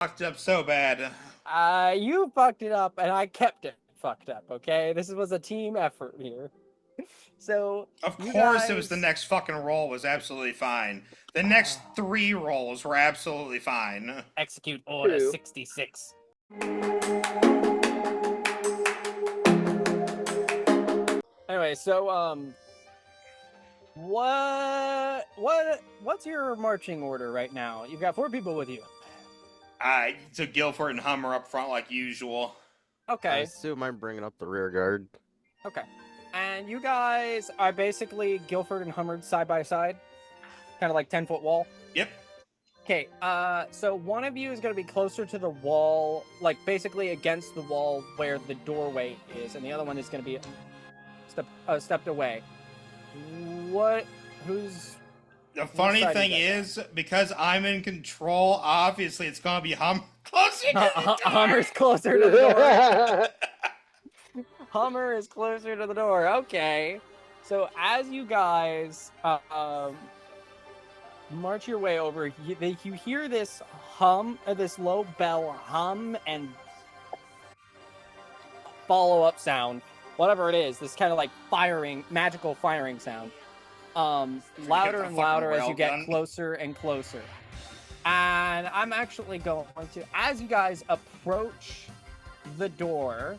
Fucked up so bad. You fucked it up, and I kept it fucked up. Okay, this was a team effort here. So Of you course, it was the guys, next fucking roll was absolutely fine. The next three rolls were absolutely fine. execute order Two. 66. Anyway, so what's your marching order right now? You've got 4 people with you. So Guilford and Hummer up front like usual. I Okay, assume I'm bringing up the rear guard. okay, and you guys are basically Guilford and Hummard side by side, kind of like 10-foot wall. Yep. Okay, so one of you is going to be closer to the wall, like basically against the wall where the doorway is, and the other one is going to be stepped away. Who's... The funny side thing is that is, because I'm in control, obviously it's gonna be Hummer closer to the door. Hummer's closer to the door. Hummer is closer to the door. Okay. So as you guys march your way over, you hear this hum, this low bell hum and follow-up sound, whatever it is, this kind of like magical firing sound. Louder and louder as you get closer and closer. And I'm actually going to, as you guys approach the door,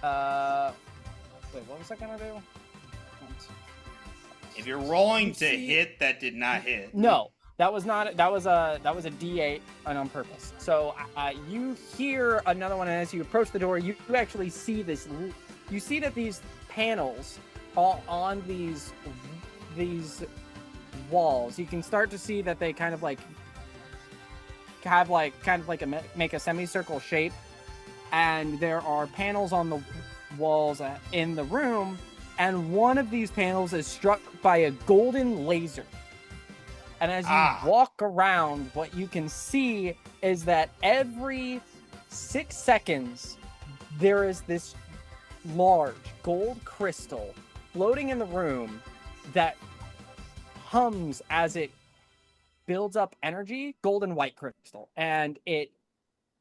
wait, what was I gonna do? If you're rolling to hit, that did not hit. No, that was not. That was a D8 and on purpose. So you hear another one, and as you approach the door, you actually see this. You see that these panels all on these walls. You can start to see that they kind of like have make a semicircle shape, and there are panels on the walls in the room, and one of these panels is struck by a golden laser. And as you walk around, what you can see is that every 6 seconds there is this large gold crystal floating in the room that hums as it builds up energy, gold and white crystal. And it,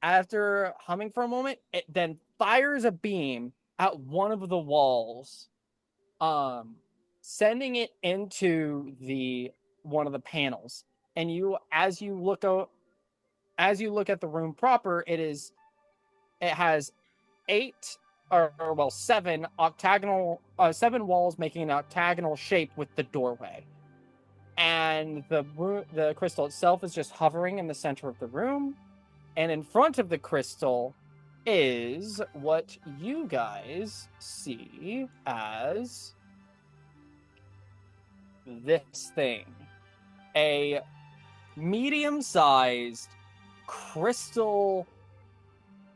after humming for a moment, it then fires a beam at one of the walls, sending it into one of the panels. And as you look at the room proper, it has 7 walls making an octagonal shape with the doorway. And the crystal itself is just hovering in the center of the room. And in front of the crystal is what you guys see as this thing. A medium-sized crystal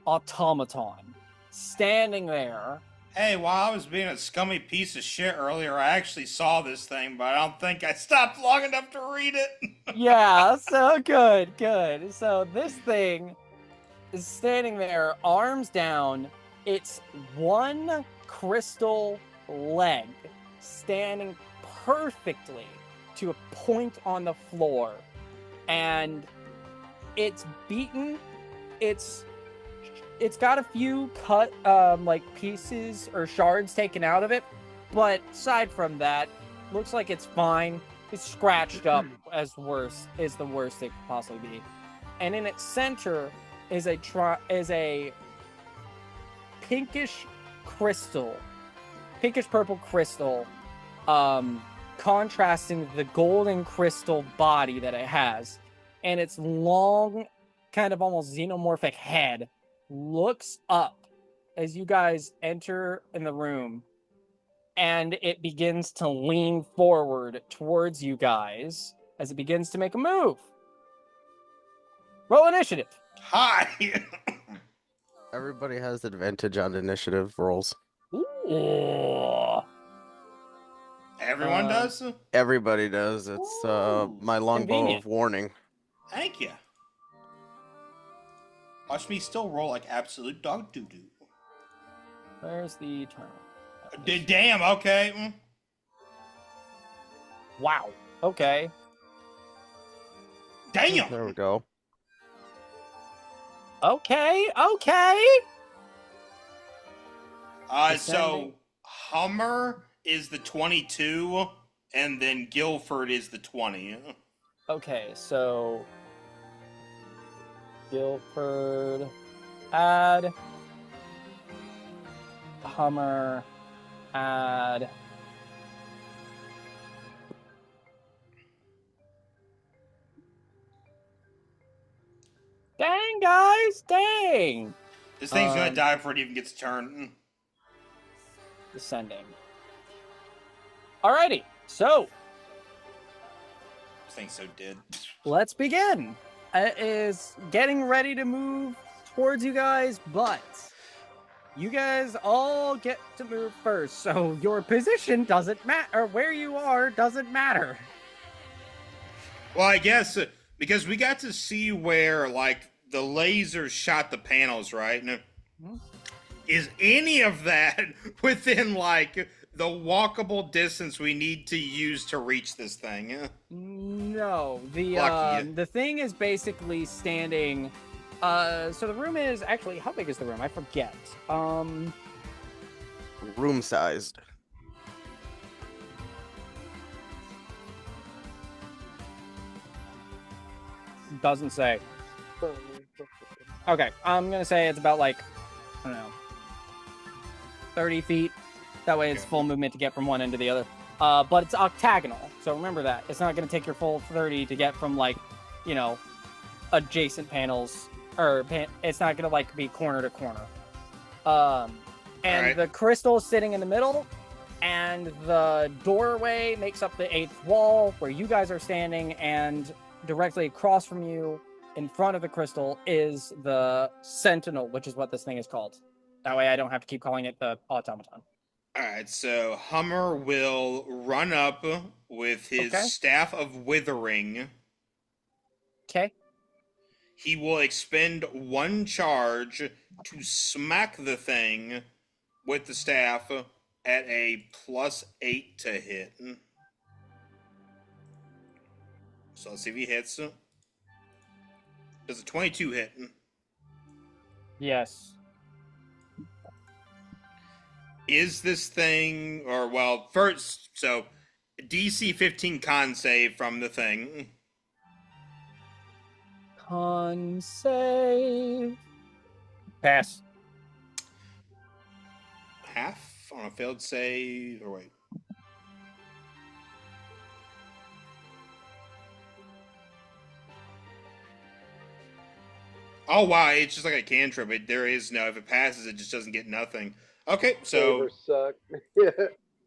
automaton standing there. Hey, while I was being a scummy piece of shit earlier, I actually saw this thing, but I don't think I stopped long enough to read it. Yeah, so good. So this thing is standing there, arms down. It's one crystal leg standing perfectly to a point on the floor. And it's beaten. It's got a few cut pieces or shards taken out of it, but aside from that, looks like it's fine. It's scratched up as the worst it could possibly be. And in its center is a pinkish purple crystal, contrasting the golden crystal body that it has. And its long, kind of almost xenomorphic head looks up as you guys enter in the room, and it begins to lean forward towards you guys as it begins to make a move. Roll initiative. Hi. Everybody has advantage on initiative rolls. Ooh. Everyone does? Everybody does. It's my longbow of warning. Thank you. Watch me still roll like absolute dog doo-doo. Where's the turn? Damn, okay. Wow. Okay. Damn! There we go. Okay. So Descending. Hummer is the 22, and then Guilford is the 20. Okay, so Guilford, add Hummer, add dang guys, dang. This thing's gonna die before it even gets turned. Descending. Alrighty, so This thing's so dead. let's begin. It is getting ready to move towards you guys, but you guys all get to move first, so your position doesn't matter, or where you are doesn't matter. Well, I guess because we got to see where like the laser shot the panels, right? Is any of that within like the walkable distance we need to use to reach this thing? No, the Lucky. thing is basically standing. So the room is actually, how big is the room? I forget. Room sized. Doesn't say. Okay, I'm gonna say it's about like, I don't know, 30 feet. That way it's Okay. full movement to get from one end to the other. But it's octagonal, so remember that. It's not gonna take your full 30 to get from like, you know, adjacent panels, or it's not gonna like be corner to corner. And Alright. the crystal is sitting in the middle, and the doorway makes up the 8th wall where you guys are standing, and directly across from you, in front of the crystal, is the Sentinel, which is what this thing is called. That way I don't have to keep calling it the automaton. Alright, so Hummer will run up with his Okay. staff of withering. Okay. He will expend one charge to smack the thing with the staff at a +8 to hit. So let's see if he hits. Does a 22 hit? Yes. Is this thing, or well, first, so DC 15 con save from the thing. Con save. Pass. Half on a failed save, or wait. Oh wow, it's just like a cantrip. There is no, if it passes, it just doesn't get nothing. Okay, so suck.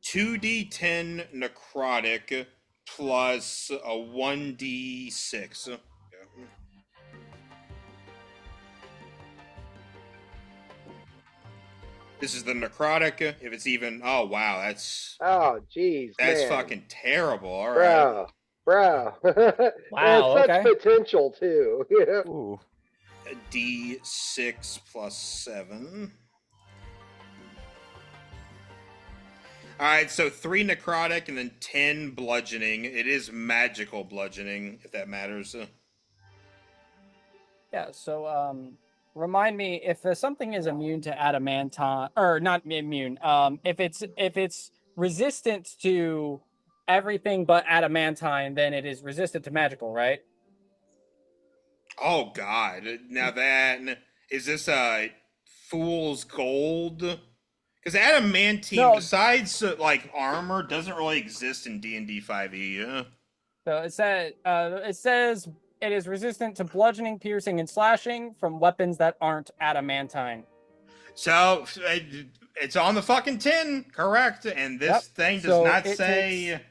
2d10 necrotic plus a 1d6. Yeah. This is the necrotic. If it's even, oh wow, that's Oh, jeez, that's man. fucking terrible. All right, Bro. Wow, And such okay. potential too. Yeah. Ooh. a d6 plus 7. All right, so 3 necrotic and then 10 bludgeoning. It is magical bludgeoning, if that matters. Yeah, so remind me if something is immune to adamantine, or not immune, if it's resistant to everything but adamantine, then it is resistant to magical, right? Oh God! Now that is this fool's gold? Because adamantine, No. besides like armor, doesn't really exist in D&D 5e. So it says it is resistant to bludgeoning, piercing, and slashing from weapons that aren't adamantine. So it's on the fucking tin, correct? And this Yep. thing does So not it say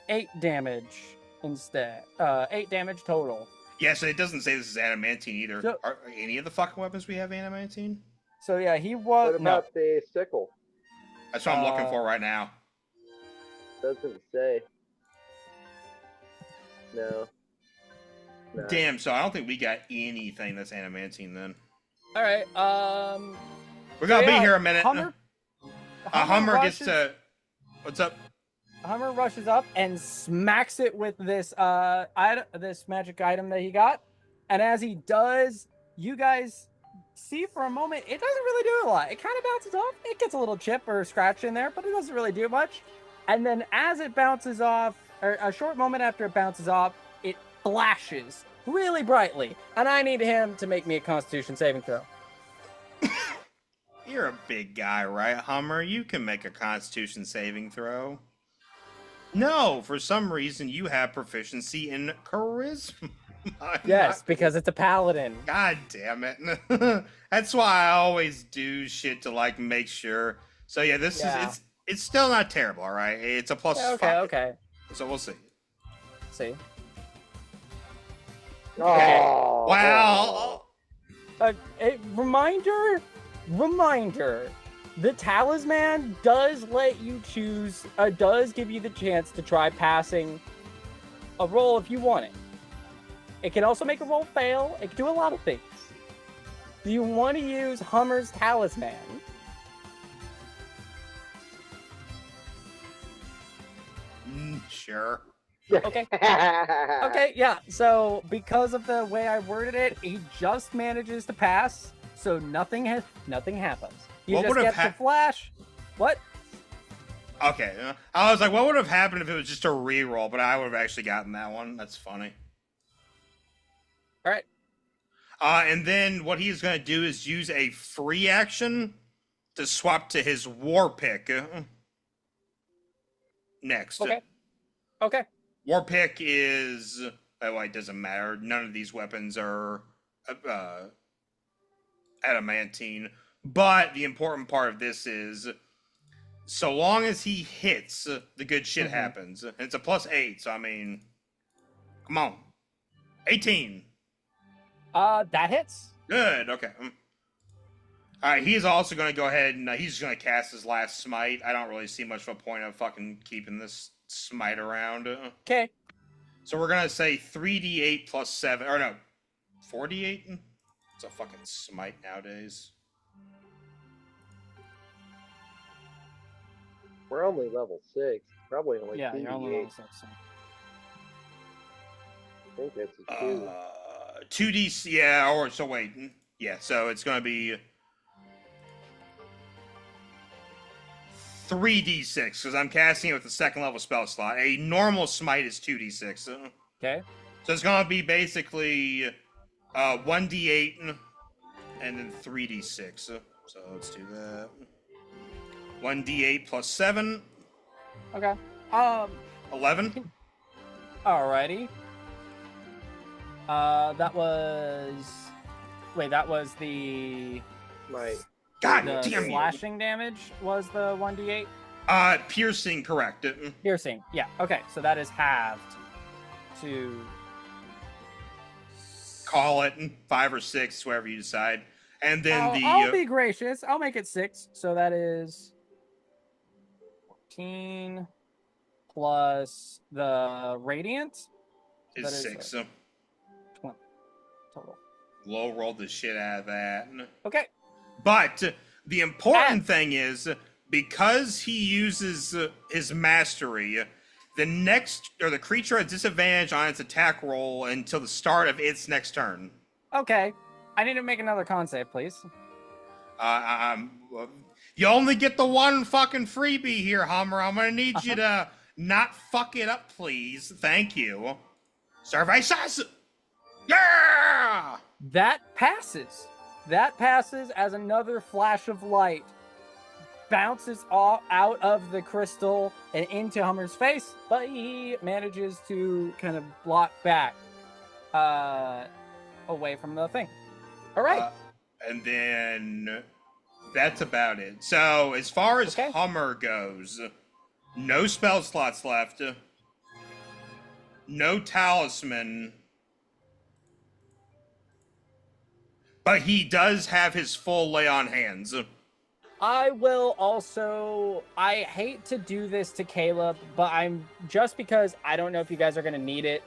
8 damage instead. 8 damage total. Yeah, so it doesn't say this is adamantine either. So- Are any of the fucking weapons we have adamantine? So yeah, he was What about the sickle? That's what I'm looking for right now. Doesn't say. No. Damn, so I don't think we got anything that's adamantine then. All right. We're gonna be here a minute. Hummer Hummer gets rushes- to. What's up? Hummer rushes up and smacks it with this this magic item that he got. And as he does, you guys see for a moment, it doesn't really do a lot. It kind of bounces off. It gets a little chip or scratch in there, but it doesn't really do much. And then as it bounces off, or a short moment after it bounces off, it flashes really brightly. And I need him to make me a Constitution saving throw. You're a big guy, right, Hummer? You can make a Constitution saving throw. No, for some reason you have proficiency in charisma. Yes, because it's a paladin. God damn it. That's why I always do shit to like make sure. So yeah, this is it's still not terrible, all right? It's a plus okay, 5. okay. So we'll see. See. Oh, Wow. Reminder, the talisman does let you choose, does give you the chance to try passing a roll if you want it. It can also make a roll fail. It can do a lot of things. Do you want to use Hummer's talisman? Sure. Okay. Okay, yeah. So because of the way I worded it, he just manages to pass, so nothing happens. You What just would've get the flash. What? Okay. I was like, what would have happened if it was just a reroll? But I would have actually gotten that one. That's funny. All right. And then what he's going to do is use a free action to swap to his war pick. Next. Okay. Okay. War pick is... Oh, it doesn't matter. None of these weapons are adamantine. But the important part of this is, so long as he hits, the good shit happens. And it's a +8, so I mean, come on. 18. That hits. Good, okay. Alright, he's also going to go ahead and he's going to cast his last smite. I don't really see much of a point of fucking keeping this smite around. Okay. So we're going to say 3d8 plus 7, or no, 4d8? It's a fucking smite nowadays. We're only level 6. Probably only Yeah, 2 you're only level 6. So. I think that's a 2. 2d, yeah, or so wait. Yeah, so it's going to be 3d6, because I'm casting it with the second level spell slot. A normal smite is 2d6. Okay. So it's going to be basically 1d8 and then 3d6. So let's do that. 1d8 plus 7. Okay. 11. Alrighty. That was... Wait, that was the... Right. God the damn you. slashing damage was the 1d8? Piercing, correct. Piercing, yeah. Okay, so that is halved to... Call it 5 or 6, wherever you decide. And then I'll be gracious. I'll make it 6. So that is 14 plus the radiant. is that is 6. 20 total. Low rolled the shit out of that. Okay. But the important thing is, because he uses his mastery, the creature has disadvantage on its attack roll until the start of its next turn. Okay. I need to make another con save, please. You only get the one fucking freebie here, Hummer. I'm gonna need you to not fuck it up, please. Thank you. Cervezas! Yeah! That passes. That passes as another flash of light bounces out of the crystal and into Hummer's face, but he manages to kind of block back away from the thing. All right. And then that's about it. So as far as Okay. Hummer goes, no spell slots left, no talisman, but he does have his full lay on hands. I will also... I hate to do this to Caleb, but I'm... Just because I don't know if you guys are going to need it,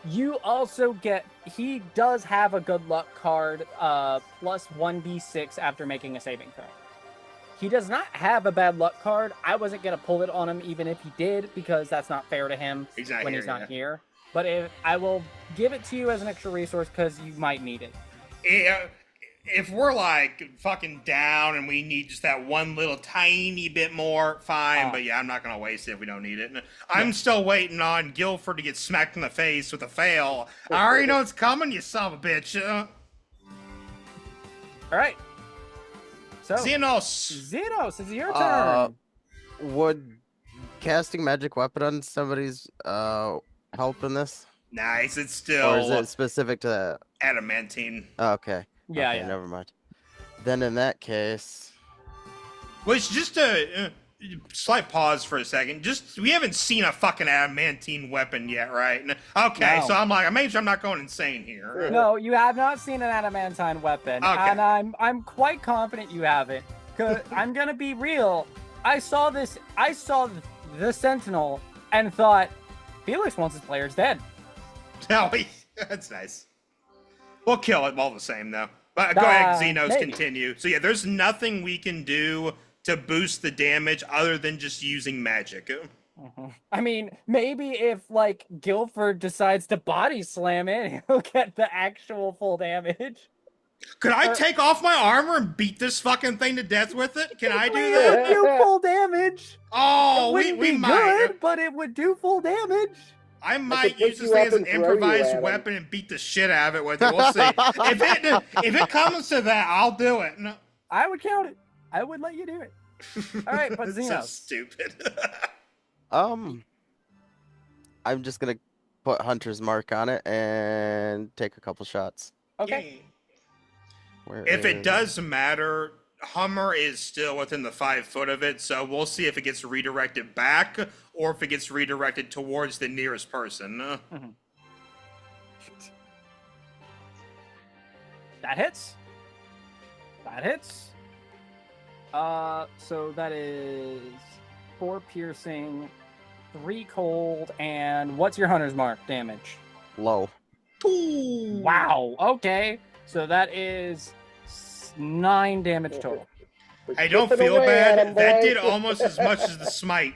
you also get... He does have a good luck card, plus 1d6 after making a saving throw. he does not have a bad luck card. I wasn't going to pull it on him even if he did, because that's not fair to him when he's not here. But I will give it to you as an extra resource because you might need it. If we're like fucking down and we need just that one little tiny bit more, fine. But yeah, I'm not going to waste it if we don't need it. I'm still waiting on Guilford to get smacked in the face with a fail. I already know it's coming, you son of a bitch. All right. So, Xenos, it's your turn. Would casting magic weapon on somebody's help in this? Nice, it's still... Or is it specific to that? Adamantine. Okay. Yeah, okay, never mind. Then in that case... Which, just a slight pause for a second. We haven't seen a fucking adamantine weapon yet, right? Okay, no. So I'm making sure I'm not going insane here. No, you have not seen an adamantine weapon. Okay. And I'm quite confident you haven't. Because I'm going to be real. I saw the Sentinel and thought, Felix wants his players dead. No, that's nice. We'll kill it all the same, though. But go ahead, Xenos, continue. So yeah, there's nothing we can do to boost the damage other than just using magic. I mean, maybe if, like, Guilford decides to body slam it, he'll get the actual full damage. Could I take off my armor and beat this fucking thing to death with it? Can I do that? It would do full damage. Oh, we might. Good, but it would do full damage. I might use this thing as an improvised weapon and beat the shit out of it with it. We'll see. If it comes to that, I'll do it. No. I would count it. I would let you do it. All right, but Xenos. So stupid. I'm just gonna put Hunter's Mark on it and take a couple shots. Okay. If it does matter, Hummer is still within the 5 foot of it, so we'll see if it gets redirected back or if it gets redirected towards the nearest person. That hits. So that is 4 piercing, 3 cold, and what's your Hunter's Mark damage? Low. Ooh. Wow. Okay. So that is 9 damage total. I don't feel bad. That did almost as much as the smite.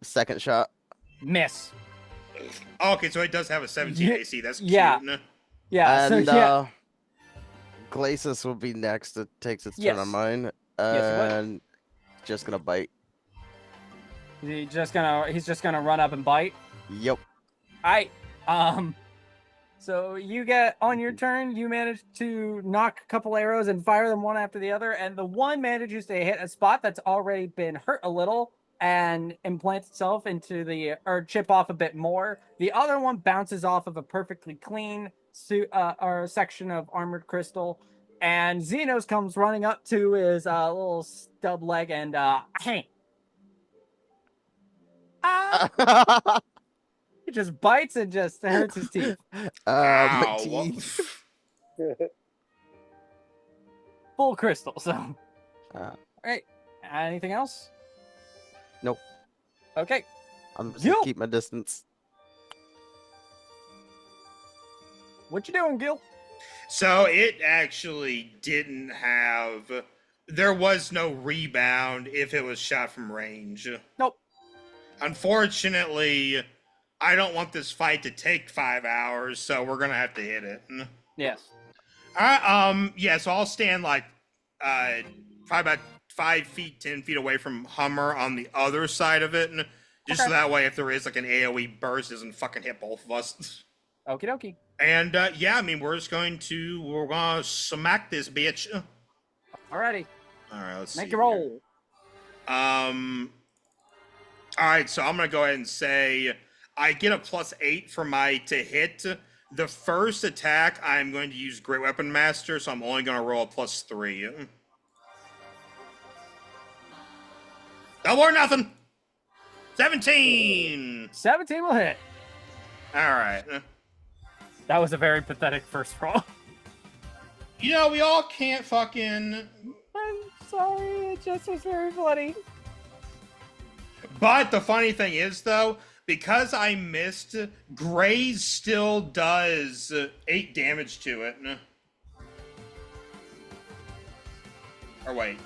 Second shot. Miss. Okay, so it does have a 17 AC. That's cute. Yeah. And Glacis will be next. It takes its turn on mine. And just gonna bite. He's just gonna run up and bite? Yep. Alright. So you get, on your turn, you manage to knock a couple arrows and fire them one after the other, and the one manages to hit a spot that's already been hurt a little and implants itself into or chip off a bit more. The other one bounces off of a perfectly clean or section of armored crystal, and Xenos comes running up to his little stub leg and hey. He just bites and just hurts his teeth. My teeth. Full crystal, so. Alright. Anything else? Nope. Okay. I'm just gonna keep my distance. What you doing, Gil? So it actually didn't have... There was no rebound if it was shot from range. Nope. Unfortunately, I don't want this fight to take 5 hours, so we're gonna have to hit it. Yes. Yeah, so I'll stand like probably about 5 feet, 10 feet away from Hummer on the other side of it, just so that way if there is like an AoE burst, it doesn't fucking hit both of us. Okie dokie. And yeah, I mean we're gonna smack this bitch. Alrighty. Alright, let's make see. Make your roll. Alright, so I'm gonna go ahead and say I get a +8 for my to hit. The first attack, I'm going to use Great Weapon Master, so I'm only going to roll a +3. Double or nothing! 17! 17 will hit. Alright. That was a very pathetic first roll. You know, we all can't fucking... I'm sorry, it just was very funny. But the funny thing is, though, because I missed, Graze still does 8 damage to it. Or wait.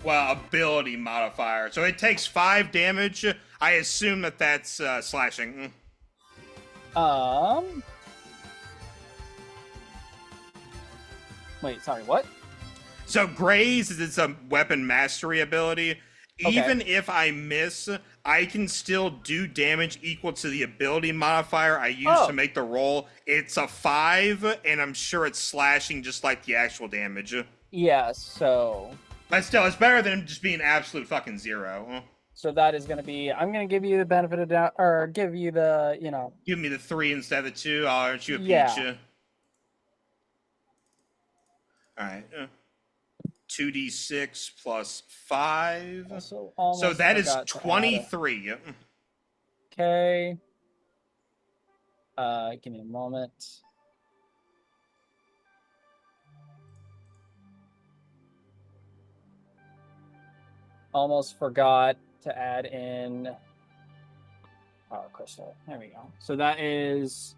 Well, ability modifier. So it takes 5 damage. I assume that that's slashing. Wait, sorry, what? So Graze is a weapon mastery ability. Okay. Even if I miss, I can still do damage equal to the ability modifier I use to make the roll. It's a 5, and I'm sure it's slashing just like the actual damage. Yeah, so... But still, it's better than just being absolute fucking 0. So that is going to be... I'm going to give you the benefit of doubt, or give you the, you know... Give me the 3 instead of the 2. I'll shoot a peach. Alright. 2d6 plus 5. So that is 23. Okay. Give me a moment. Almost forgot to add in power crystal. There we go. So that is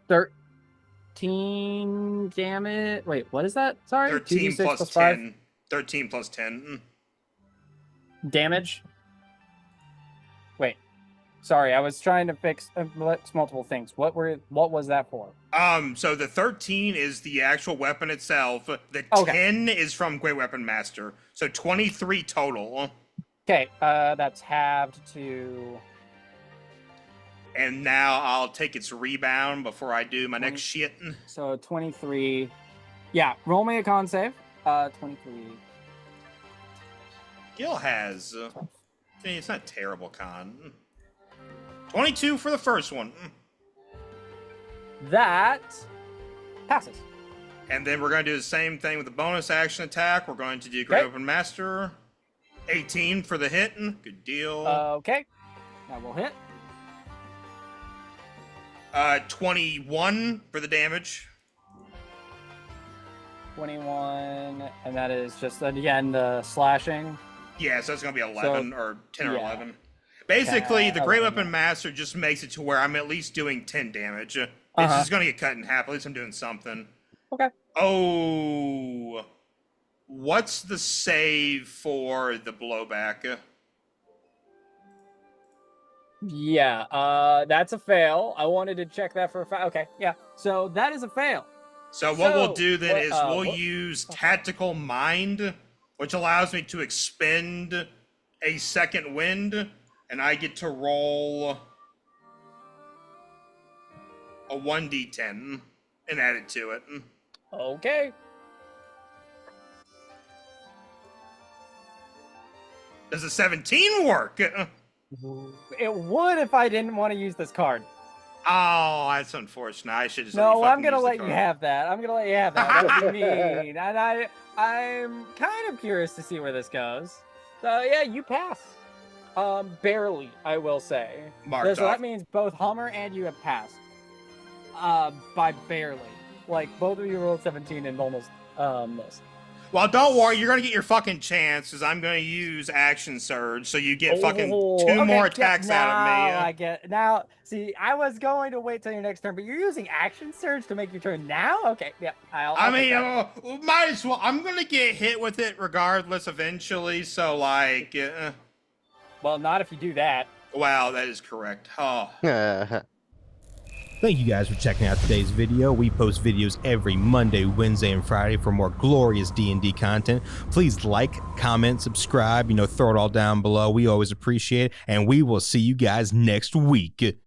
13 damage. Wait, what is that? Sorry. 13 plus 10. 13 plus 10. Damage? Wait. Sorry, I was trying to fix multiple things. What was that for? So the 13 is the actual weapon itself. The 10 is from Great Weapon Master. So 23 total. Okay, that's halved to... And now I'll take its rebound before I do my next shit. So 23. Yeah, roll me a con save. 23. Gil has... it's not terrible con. 22 for the first one. That passes. And then we're going to do the same thing with the bonus action attack. We're going to do Great Weapon Master. 18 for the hit. Good deal. Okay. That will hit. 21 for the damage. 21, and that is just, again, the slashing. Yeah, so it's going to be 11 or 10 or 11. Basically, the Great Weapon Master just makes it to where I'm at least doing 10 damage. It's just going to get cut in half. At least I'm doing something. Okay. Oh. What's the save for the blowback? Yeah, that's a fail. I wanted to check that for a fact. Okay, yeah. So that is a fail. So what we'll do then is we'll use Tactical Mind, which allows me to expend a second wind, and I get to roll a 1d10 and add it to it. Okay. Does a 17 work? It would if I didn't want to use this card. Oh, that's unfortunate. I should just I'm gonna let you have that. I'm gonna let you have that. That's mean. And I'm kind of curious to see where this goes. So yeah, you pass. Barely, I will say. So that means both Hummer and you have passed. By barely. Like both of you rolled 17 and almost missed. Well, don't worry, you're gonna get your fucking chance because I'm gonna use Action Surge, so you get fucking 2 more attacks out of me. I get now. See, I was going to wait till your next turn, but you're using Action Surge to make your turn now. Okay, yeah. I mean, might as well. I'm gonna get hit with it regardless eventually. So like, well, not if you do that. Wow, that is correct. Oh. Thank you guys for checking out today's video. We post videos every Monday, Wednesday, and Friday for more glorious D&D content. Please like, comment, subscribe, throw it all down below. We always appreciate it, and we will see you guys next week.